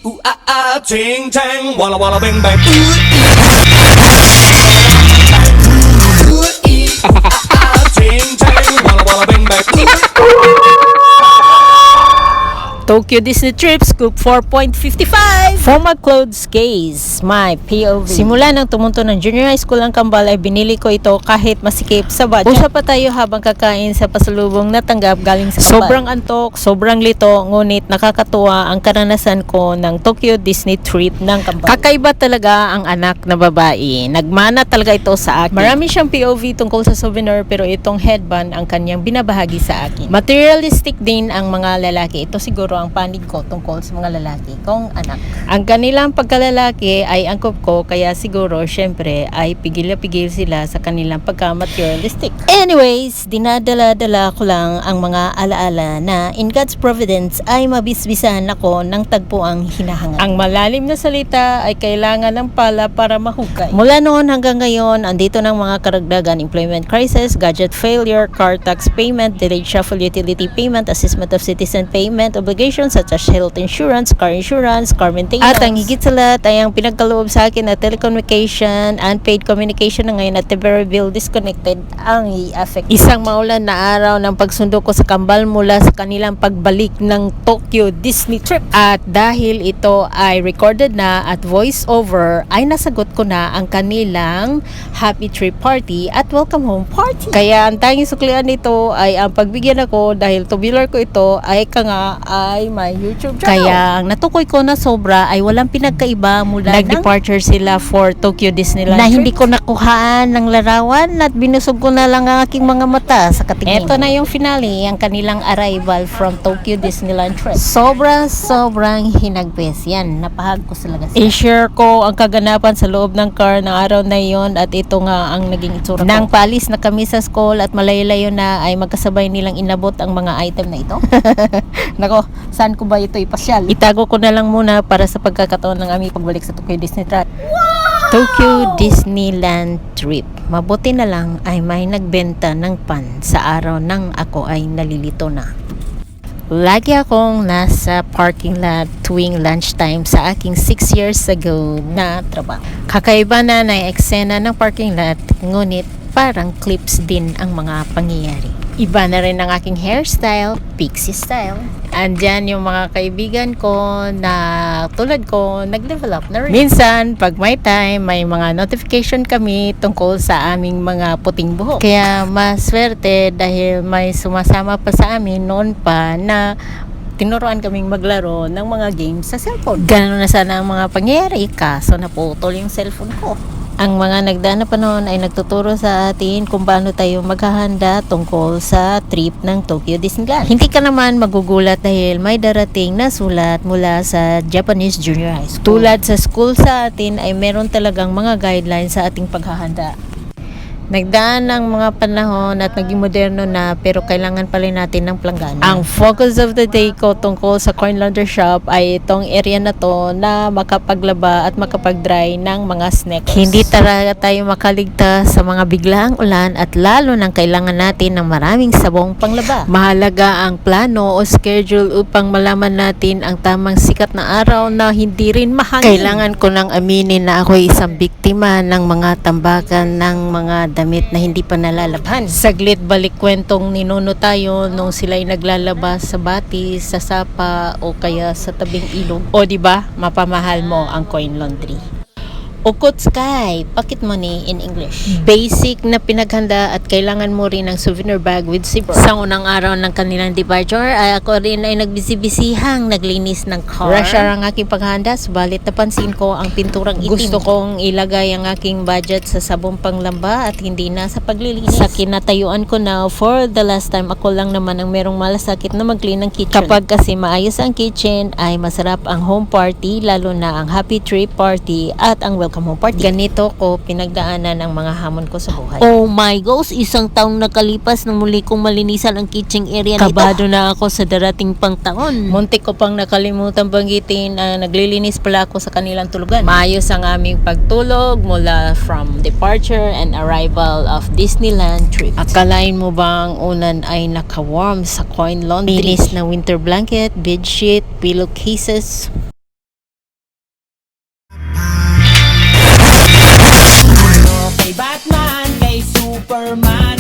ooh ah ah, ting tang, walla walla bing bang. Ooh ee, ooh ah ah, ting tang, walla walla bing bang. Tokyo Disney Trip Scoop 4.55 Formal Clothes Case, my POV. Simula nang tumunto ng junior high school ang kambal ay binili ko ito kahit masikip sa budget. Usap pa tayo habang kakain sa pasalubong na tanggap galing sa kambal. Sobrang antok, sobrang lito, ngunit nakakatuwa ang karanasan ko ng Tokyo Disney Trip ng kambal. Kakaiba talaga ang anak na babae. Nagmana talaga ito sa akin. Marami siyang POV tungkol sa souvenir, pero itong headband ang kanyang binabahagi sa akin. Materialistic din ang mga lalaki. Ito siguro ang panig ko tungkol sa mga lalaki kong anak. Ang kanilang pagkalalaki ay angkop ko, kaya siguro syempre ay pigil na pigil sila sa kanilang pagka-materialistic. Anyways, dinadala-dala ko lang ang mga alaala na in God's providence ay mabisbisan ako ng tagpuang hinahangad. Ang malalim na salita ay kailangan ng pala para mahukay. Mula noon hanggang ngayon, andito ng mga karagdagan: employment crisis, gadget failure, car tax payment, delayed shuffle utility payment, assessment of citizen payment, obligations such as health insurance, car maintenance. At ang higit sa lahat ay ang pinagkaloob sa akin na telecommunication, unpaid communication na ngayon at temporary bill disconnected ang i-affect. Isang maulan na araw ng pagsundo ko sa kambal mula sa kanilang pagbalik ng Tokyo Disney Trip. At dahil ito ay recorded na at voice over, ay nasagot ko na ang kanilang happy trip party at welcome home party. Kaya ang tanging suklian nito ay ang pagbigyan ako dahil tubular ko ito ay ay my YouTube channel. Kaya ang natukoy ko na sobra ay walang pinagkaiba mula nag-departure sila for Tokyo Disneyland na hindi ko nakuhaan ng larawan at binusog ko na lang ang aking mga mata sa katingin. Ito na yung finale, ang kanilang arrival from Tokyo Disneyland trip. Sobrang hinagpes. Yan, napahag ko talaga sila. I-share ko ang kaganapan sa loob ng car ng araw na yon, at ito nga ang naging itsura ko. Nang paalis na kami sa school at malayo-layo na ay magkasabay nilang inabot ang mga item na ito. Nako, saan ko ba ito ipasyal? Itago ko na lang muna para sa pagkakataon ng aming pagbalik sa Tokyo Disney Trip. Tokyo Disneyland Trip. Mabuti na lang ay may nagbenta ng pan sa araw nang ako ay nalilito na. Lagi akong nasa parking lot tuwing lunchtime sa aking 6 years ago na trabaho. Kakaiba na eksena ng parking lot, ngunit parang clips din ang mga pangyayari. Iba na rin ang aking hairstyle, pixie style. Andyan yung mga kaibigan ko na tulad ko, nag-level up na rin. Minsan, pag may time, may mga notification kami tungkol sa aming mga puting buhok. Kaya maswerte dahil may sumasama pa sa amin noon pa na tinuruan kaming maglaro ng mga games sa cellphone. Ganun na sana ang mga pangyayari, kaso naputol yung cellphone ko. Ang mga nagdaan na panahon ay nagtuturo sa atin kung paano tayo maghahanda tungkol sa trip ng Tokyo Disneyland. Hindi ka naman magugulat dahil may darating na sulat mula sa Japanese Junior High School. Tulad sa school sa atin ay meron talagang mga guidelines sa ating paghahanda. Nagdaan ng mga panahon at naging moderno na, pero kailangan pa rin natin ng planggana. Ang focus of the day ko tungkol sa coin launder shop ay itong area na to na makapaglaba at makapag-dry ng mga snacks. Hindi talaga tayo makaligtas sa mga biglaang ulan at lalo nang kailangan natin ng maraming sabong panglaba. Mahalaga ang plano o schedule upang malaman natin ang tamang sikat na araw na hindi rin mahangin. Kailangan ko nang aminin na ako isang biktima ng mga tambakan ng mga damit na hindi pa nalalabhan. Saglit balik kwentong ninuno tayo nung sila'y naglalabas sa batis, sa sapa o kaya sa tabing ilog. O di ba, mapamahal mo ang coin laundry. Okotsukay, pocket money in English. Basic na pinaghanda at kailangan mo rin ng souvenir bag with zipper. Sa unang araw ng kanilang departure ay ako rin ay nagbisi-bisihang naglinis ng car. Rush hour ang aking paghanda, subalit napansin ko ang pinturang itim. Gusto kong ilagay ang aking budget sa sabong panglamba at hindi na sa paglilinis. Sa kinatayuan ko na, for the last time, ako lang naman ang merong malasakit na mag-clean ng kitchen. Kapag kasi maayos ang kitchen, ay masarap ang home party, lalo na ang happy trip party at ang welcome home party. Ganito ko pinagdaanan ang mga hamon ko sa buhay. Oh my gosh, isang taong nakalipas nang muli kong malinisan ang kitchen area nito. Kabado na ako sa darating pang taon. Muntik ko pang nakalimutan banggitin na naglilinis pala ako sa kanilang tulugan. Maayos ang aming pagtulog mula from departure and arrival of Disneyland trip. Akalain mo bang unan ay naka-warm sa coin laundry? Linis na winter blanket, bedsheet, pillowcases, your mind.